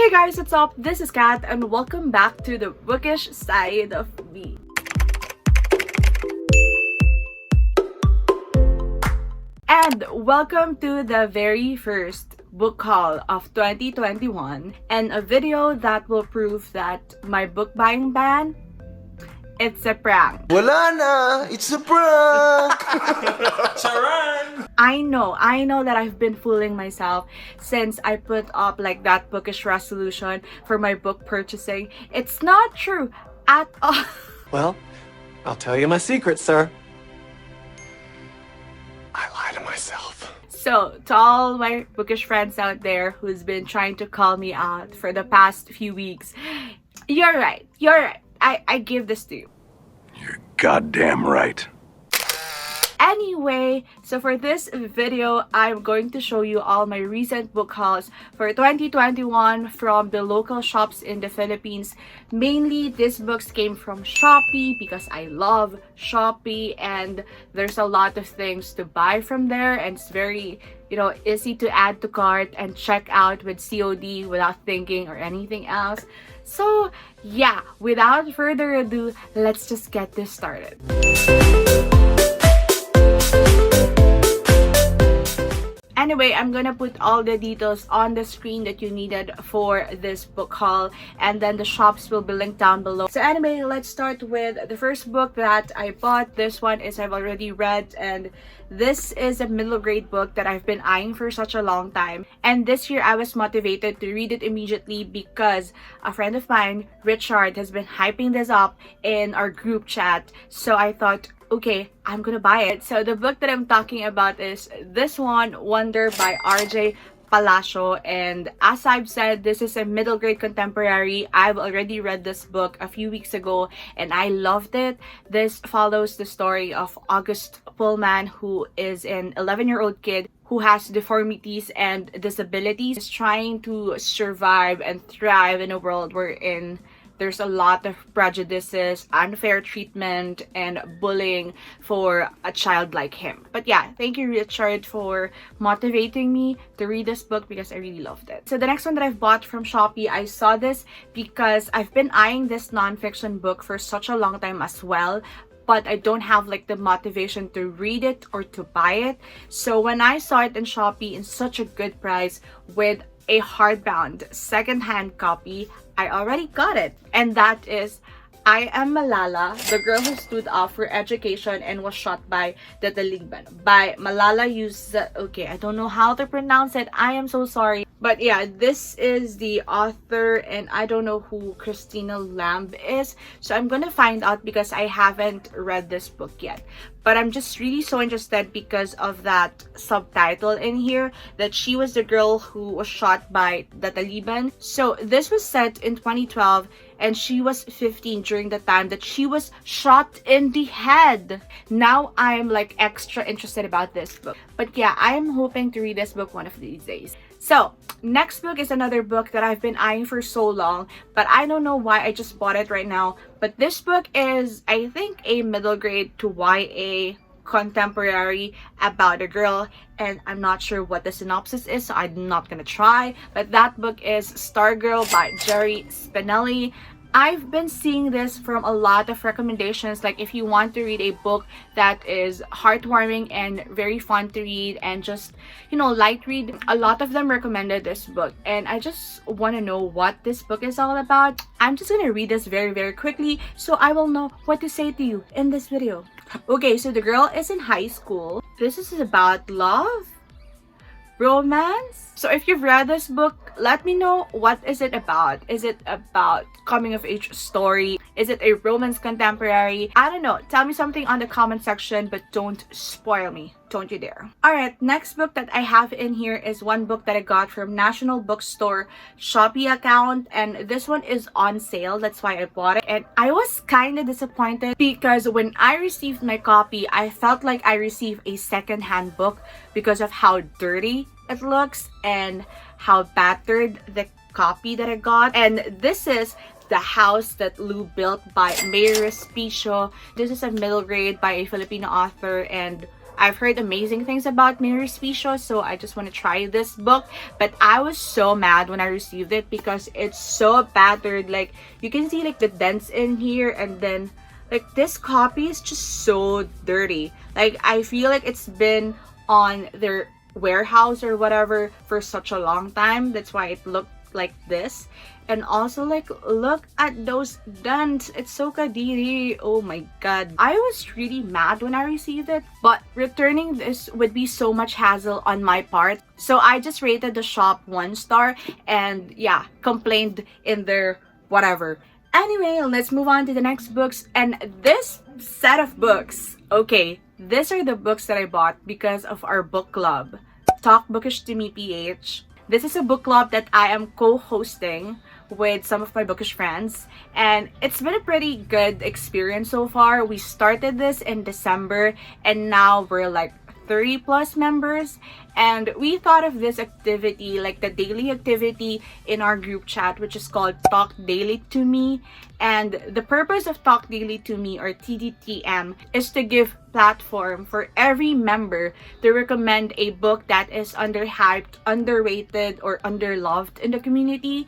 Hey guys, what's up? This is Kat and welcome back to the bookish side of me. And welcome to the very first book haul of 2021 and a video that will prove that my book buying ban, it's a prank. Wala na! It's a prank! Charan! I know that I've been fooling myself since I put up like that bookish resolution for my book purchasing. It's not true at all. Well, I'll tell you my secret, sir. I lie to myself. So, to all my bookish friends out there who's been trying to call me out for the past few weeks, you're right. I give this to you. You're goddamn right. Anyway, so for this video, I'm going to show you all my recent book hauls for 2021 from the local shops in the Philippines. Mainly, these books came from Shopee because I love Shopee and there's a lot of things to buy from there and it's very, easy to add to cart and check out with COD without thinking or anything else. So yeah, without further ado, let's just get this started. Anyway, I'm gonna put all the details on the screen that you needed for this book haul and then the shops will be linked down below. So anyway, let's start with the first book that I bought. This one is I've already read and this is a middle grade book that I've been eyeing for such a long time. And this year I was motivated to read it immediately because a friend of mine, Richard, has been hyping this up in our group chat. So I thought, okay, I'm gonna buy it. So the book that I'm talking about is this one, Wonder by RJ Palacio, and as I've said, this is a middle grade contemporary. I've already read this book a few weeks ago and I loved it. This follows the story of August Pullman, who is an 11-year-old kid who has deformities and disabilities, is trying to survive and thrive in a world wherein there's a lot of prejudices, unfair treatment, and bullying for a child like him. But yeah, thank you, Richard, for motivating me to read this book because I really loved it. So the next one that I've bought from Shopee, I saw this because I've been eyeing this nonfiction book for such a long time as well, but I don't have like the motivation to read it or to buy it. So when I saw it in Shopee in such a good price with a hardbound secondhand copy, I already got it, and that is I Am Malala, the girl who stood up for education and was shot by the Taliban, by Malala Yousafzai. Okay, I don't know how to pronounce it. I am so sorry. But yeah, this is the author and I don't know who Christina Lamb is. So I'm gonna find out because I haven't read this book yet. But I'm just really so interested because of that subtitle in here, that she was the girl who was shot by the Taliban. So this was set in 2012 and she was 15 during the time that she was shot in the head. Now I'm like extra interested about this book. But yeah, I'm hoping to read this book one of these days. So, next book is another book that I've been eyeing for so long, but I don't know why I just bought it right now. But this book is, I think, a middle grade to YA contemporary about a girl, and I'm not sure what the synopsis is, so I'm not gonna try. But that book is Stargirl by Jerry Spinelli. I've been seeing this from a lot of recommendations, like if you want to read a book that is heartwarming and very fun to read and just, light read, a lot of them recommended this book and I just want to know what this book is all about. I'm just gonna read this very, very quickly so I will know what to say to you in this video. Okay, so the girl is in high school. This is about love, romance. So if you've read this book, let me know, what is it about? Is it about coming of age story? Is it a romance contemporary? I don't know. Tell me something on the comment section, but don't spoil me. Don't you dare. Alright, next book that I have in here is one book that I got from National Bookstore Shopee account, and this one is on sale. That's why I bought it. And I was kind of disappointed because when I received my copy, I felt like I received a second-hand book because of how dirty it looks and how battered the copy that I got. And this is The House That Lou Built by May Respicio. This is a middle grade by a Filipino author and I've heard amazing things about Mervstore, so I just want to try this book. But I was so mad when I received it because it's so battered. Like, you can see like the dents in here, and then like this copy is just so dirty. Like, I feel like it's been on their warehouse or whatever for such a long time. That's why it looked like this. And also, like, look at those dents. It's so kadiri. Oh my god. I was really mad when I received it, but returning this would be so much hassle on my part. So I just rated the shop 1 star and yeah, complained in their whatever. Anyway, let's move on to the next books. And this set of books, okay, these are the books that I bought because of our book club, Talk Bookish to Me PH. This is a book club that I am co-hosting with some of my bookish friends, and it's been a pretty good experience so far. We started this in December and now we're like 30 plus members, and we thought of this activity, like the daily activity in our group chat, which is called Talk Daily to Me. And the purpose of Talk Daily to Me, or TDTM, is to give platform for every member to recommend a book that is underhyped, underrated, or underloved in the community.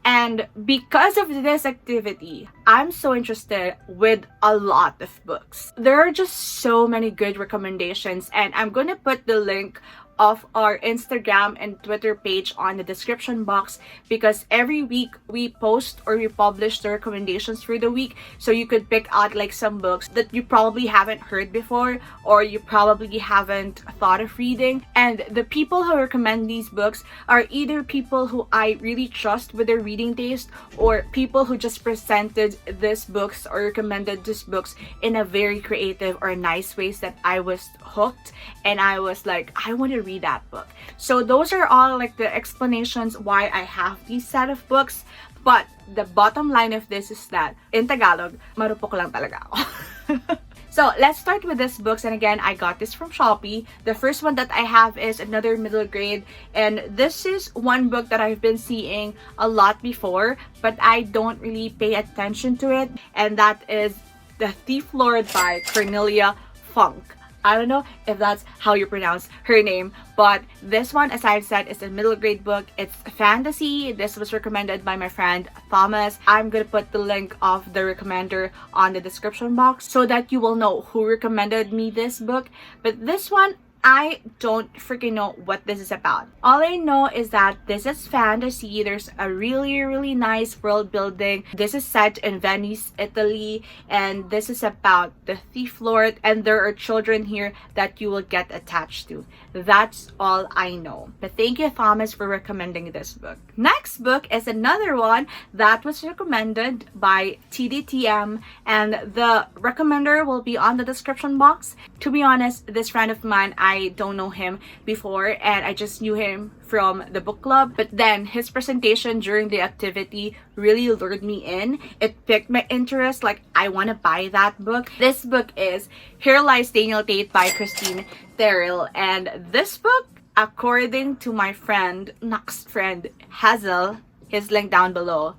And because of this activity, I'm so interested with a lot of books. There are just so many good recommendations, and I'm gonna put the link of our Instagram and Twitter page on the description box, because every week we post or we publish the recommendations for the week, so you could pick out like some books that you probably haven't heard before or you probably haven't thought of reading. And the people who recommend these books are either people who I really trust with their reading taste, or people who just presented these books or recommended these books in a very creative or nice ways that I was hooked and I was like, I want to read that book. So those are all like the explanations why I have these set of books. But the bottom line of this is that in Tagalog, marupok lang talaga ako. So let's start with these books, and again, I got this from Shopee. The first one that I have is Another Middle Grade, and this is one book that I've been seeing a lot before, but I don't really pay attention to it, and that is The Thief Lord by Cornelia Funk. I don't know if that's how you pronounce her name, but this one, as I've said, is a middle grade book. It's fantasy. This was recommended by my friend Thomas. I'm gonna put the link of the recommender on the description box so that you will know who recommended me this book. But this one, I don't freaking know what this is about. All I know is that this is fantasy. There's a really nice world building. This is set in Venice, Italy, and this is about the thief lord, and there are children here that you will get attached to. That's all I know. But thank you, Thomas, for recommending this book. Next book is another one that was recommended by TDTM, and the recommender will be on the description box. To be honest, this friend of mine, I don't know him before, and I just knew him from the book club, but then his presentation during the activity really lured me in. It piqued my interest, like I want to buy that book. This book is Here Lies Daniel Tate by Christine Terrell, and this book, according to my friend, next friend, Hazel, his link down below,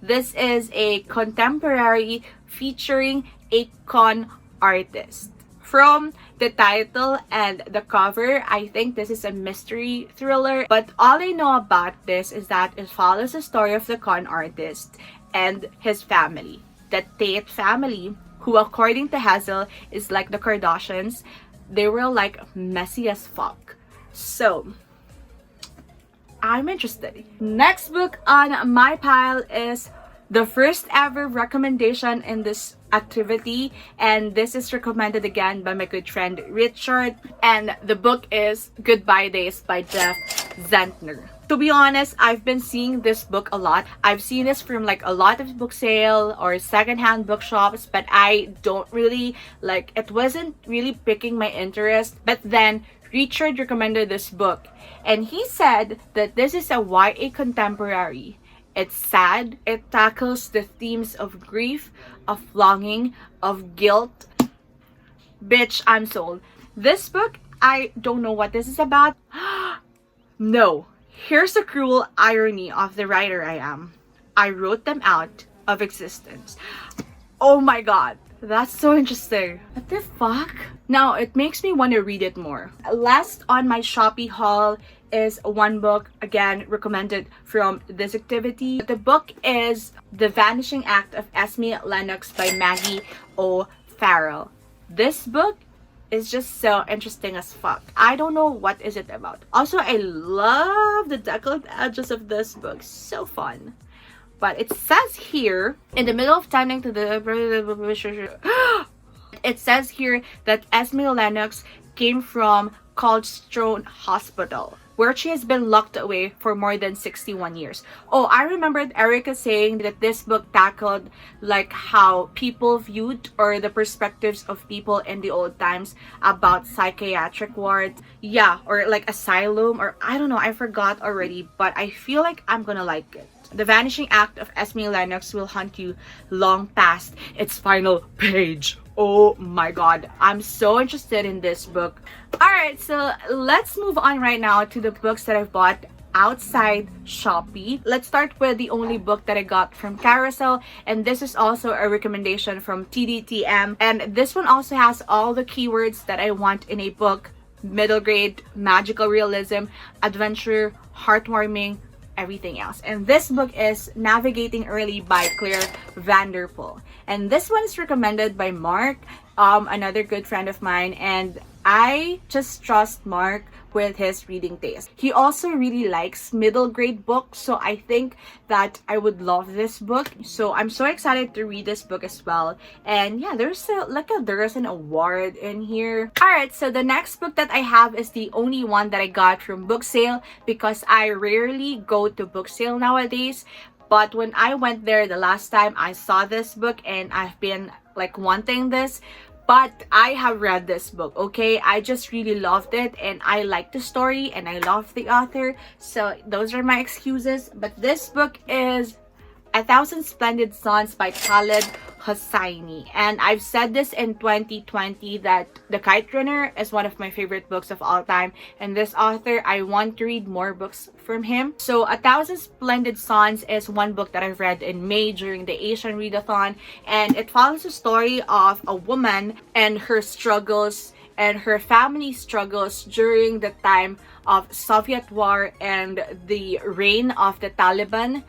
this is a contemporary featuring a con artist. From the title and the cover, I think this is a mystery thriller, but all I know about this is that it follows the story of the con artist and his family, the Tate family, who according to Hazel is like the Kardashians. They were like messy as fuck. So I'm interested. Next book on my pile is the first ever recommendation in this activity, and this is recommended again by my good friend Richard, and the book is Goodbye Days by Jeff Zentner. To be honest, I've been seeing this book a lot. I've seen this from like a lot of book sale or secondhand bookshops, but I don't really like, it wasn't really picking my interest. But then Richard recommended this book, and he said that this is a YA contemporary. It's sad. It tackles the themes of grief, of longing, of guilt. Bitch, I'm sold. This book, I don't know what this is about. No. Here's the cruel irony of the writer I am. I wrote them out of existence. Oh my god. That's so interesting. What the fuck? Now, it makes me want to read it more. Last on my Shopee haul is one book, again, recommended from this activity. The book is The Vanishing Act of Esme Lennox by Maggie O'Farrell. This book is just so interesting as fuck. I don't know what is it about. Also, I love the decolled edges of this book. So fun. But it says here, in the middle of timing to the... It says here that Esme Lennox came from Coldstone Hospital, where she has been locked away for more than 61 years. Oh, I remembered Erica saying that this book tackled like how people viewed or the perspectives of people in the old times about psychiatric wards. Yeah, or like asylum, or I don't know, I forgot already, but I feel like I'm gonna like it. The Vanishing Act of Esme Lennox will hunt you long past its final page. Oh my god, I'm so interested in this book. Alright, so let's move on right now to the books that I've bought outside Shopee. Let's start with the only book that I got from Carousell, and this is also a recommendation from TDTM, and this one also has all the keywords that I want in a book: middle grade, magical realism, adventure, heartwarming, everything else. And this book is Navigating Early by Claire Vanderpool, and this one is recommended by Mark, another good friend of mine, and I just trust Mark with his reading taste. He also really likes middle grade books, so I think that I would love this book. So I'm so excited to read this book as well. And yeah, there's an award in here. Alright, so the next book that I have is the only one that I got from book sale, because I rarely go to book sale nowadays. But when I went there the last time, I saw this book and I've been like wanting this. But I have read this book, okay? I just really loved it, and I like the story and I love the author. So those are my excuses. But this book is A Thousand Splendid Suns by Khaled Hosseini. And I've said this in 2020 that The Kite Runner is one of my favorite books of all time. And this author, I want to read more books from him. So A Thousand Splendid Suns is one book that I've read in May during the Asian Readathon. And it follows the story of a woman and her struggles and her family struggles during the time of Soviet war and the reign of the Taliban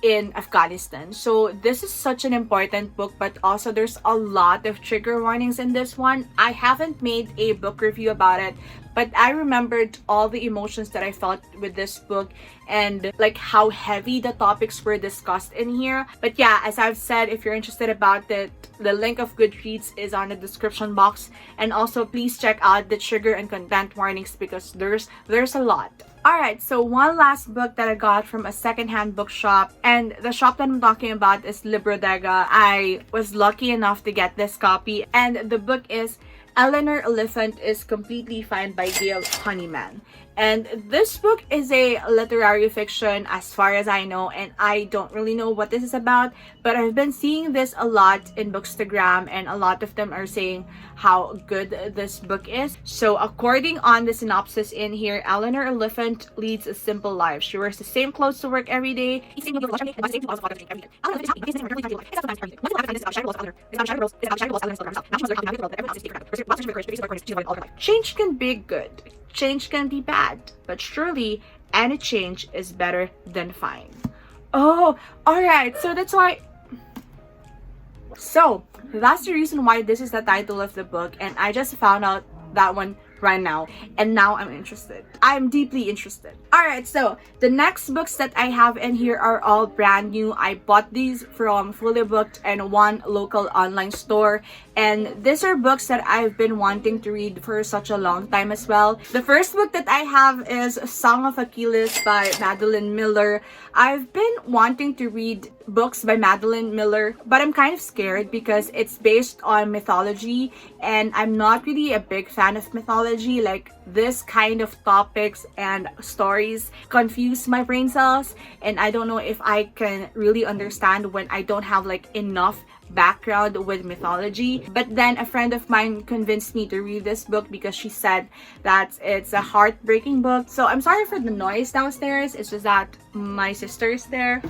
in Afghanistan. So this is such an important book, but also there's a lot of trigger warnings in this one. I haven't made a book review about it, but I remembered all the emotions that I felt with this book and like how heavy the topics were discussed in here. But yeah, as I've said, if you're interested about it, the link of Goodreads is on the description box. And also please check out the trigger and content warnings, because there's a lot. Alright, so one last book that I got from a secondhand bookshop, and the shop that I'm talking about is Librodega. I was lucky enough to get this copy, and the book is Eleanor Oliphant is Completely Fine by Gail Honeyman. And this book is a literary fiction as far as I know, and I don't really know what this is about, but I've been seeing this a lot in Bookstagram, and a lot of them are saying how good this book is. So according on the synopsis in here, Eleanor Oliphant leads a simple life. She wears the same clothes to work every day. Change can be good. Change can be bad, but surely any change is better than fine. Oh, alright, so that's why... So, that's the reason why this is the title of the book, and I just found out that one right now, and now I'm interested. I'm deeply interested. Alright, so the next books that I have in here are all brand new. I bought these from Fully Booked and one local online store, and these are books that I've been wanting to read for such a long time as well. The first book that I have is Song of Achilles by Madeline Miller. I've been wanting to read books by Madeline Miller, but I'm kind of scared because it's based on mythology, and I'm not really a big fan of mythology. Like, this kind of topics and stories confuse my brain cells, and I don't know if I can really understand when I don't have like enough background with mythology. But then a friend of mine convinced me to read this book because she said that it's a heartbreaking book. So I'm sorry for the noise downstairs. It's just that my sister is there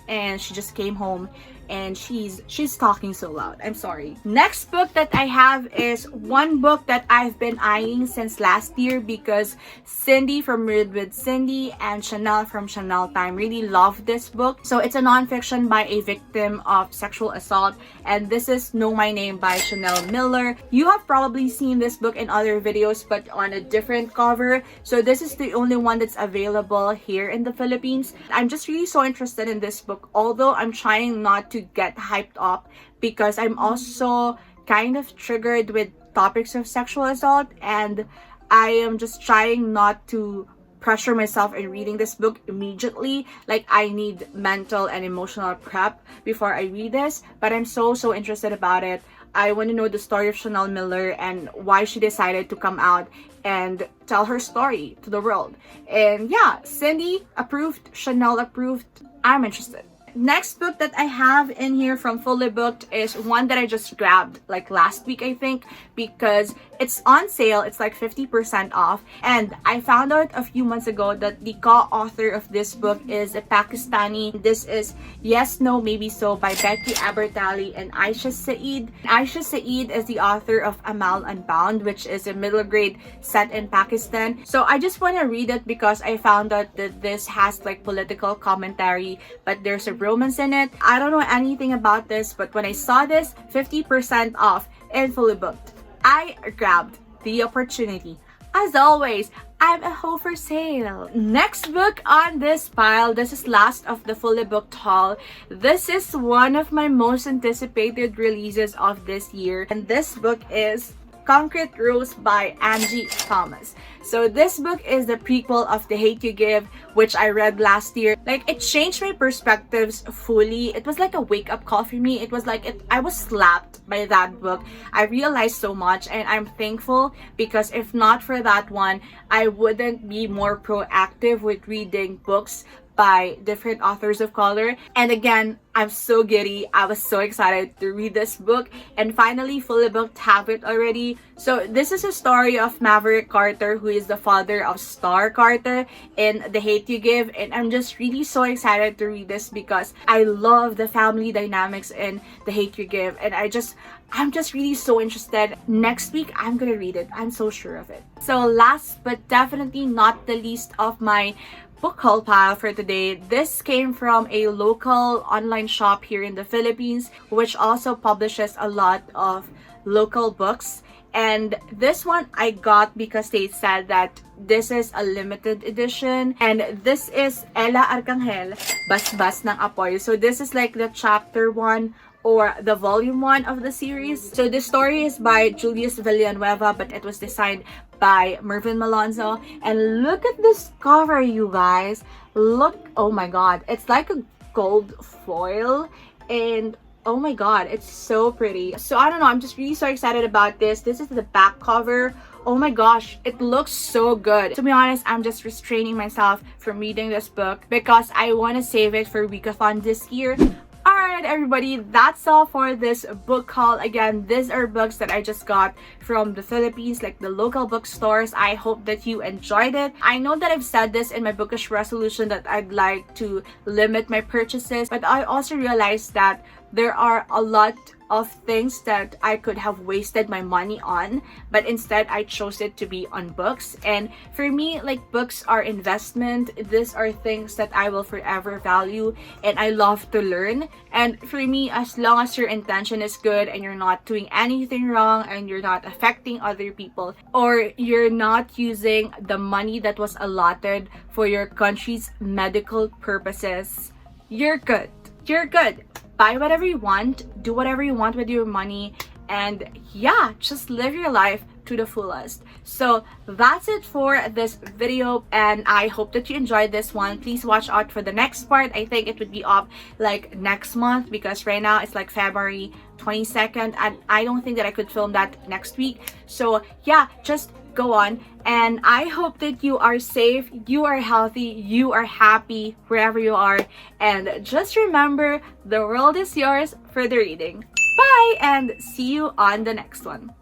and she just came home, and she's talking so loud. I'm sorry. Next book that I have is one book that I've been eyeing since last year because Cindy from Read with Cindy and Chanel from Chanel Time really loved this book. So it's a nonfiction by a victim of sexual assault, and this is Know My Name by Chanel Miller. You have probably seen this book in other videos but on a different cover. So this is the only one that's available here in the Philippines. I'm just really so interested in this book, although I'm trying not to get hyped up because I'm also kind of triggered with topics of sexual assault, and I am just trying not to pressure myself in reading this book immediately. Like, I need mental and emotional prep before I read this, but I'm so interested about it. I want to know the story of Chanel Miller and why she decided to come out and tell her story to the world. And yeah, Cindy approved, Chanel approved. I'm interested. Next book that I have in here from Fully Booked is one that I just grabbed like last week, I think, because it's on sale. It's like 50% off. And I found out a few months ago that the co-author of this book is a Pakistani. This is Yes, No, Maybe So by Becky Abertali and Aisha Saeed. Aisha Saeed is the author of Amal Unbound, which is a middle grade set in Pakistan. So I just want to read it because I found out that this has like political commentary, but there's a romance in it. I don't know anything about this, but when I saw this 50% off and Fully Booked, I grabbed the opportunity. As always, I'm a hoe for sale. Next book on this pile, this is last of the Fully Booked haul. This is one of my most anticipated releases of this year, and this book is Concrete Rose by Angie Thomas. So this book is the prequel of The Hate You Give, which I read last year. Like, it changed my perspectives fully. It was like a wake-up call for me. It was like I was slapped by that book. I realized so much, and I'm thankful because if not for that one, I wouldn't be more proactive with reading books by different authors of color. And again, I'm so giddy. I was so excited to read this book, and finally Fully Booked have it already. So this is a story of Maverick Carter, who is the father of Star Carter in The Hate You Give, and I'm just really so excited to read this because I love the family dynamics in The Hate You Give, and I'm just really so interested. Next week I'm gonna read it. I'm so sure of it. So last but definitely not the least of my book haul pile for today, this came from a local online shop here in the Philippines, which also publishes a lot of local books. And this one I got because they said that this is a limited edition, and this is Ella Arcangel, Basbas ng Apoy. So this is like the chapter 1 or the volume 1 of the series. So the story is by Julius Villanueva, but it was designed by Mervin Malonzo. And look at this cover, you guys. Look, oh my god, it's like a gold foil, and oh my god, it's so pretty. So I don't know, I'm just really so excited about this. This is the back cover. Oh my gosh, it looks so good. To be honest, I'm just restraining myself from reading this book because I want to save it for Weekathon this year. Alright everybody, that's all for this book haul. Again, these are books that I just got from the Philippines, like the local bookstores. I hope that you enjoyed it. I know that I've said this in my bookish resolution that I'd like to limit my purchases, but I also realized that there are a lot of things that I could have wasted my money on, but instead I chose it to be on books. And for me, like, books are investment. These are things that I will forever value, and I love to learn. And for me, as long as your intention is good and you're not doing anything wrong and you're not affecting other people, or you're not using the money that was allotted for your country's medical purposes, you're good. You're good. Buy whatever you want, do whatever you want with your money, and yeah, just live your life to the fullest. So that's it for this video, and I hope that you enjoyed this one. Please watch out for the next part. I think it would be up like next month because right now it's like February 22nd, and I don't think that I could film that next week. So yeah, just go on, and I hope that you are safe, you are healthy, you are happy wherever you are, and just remember, the world is yours for the reading. Bye, and see you on the next one.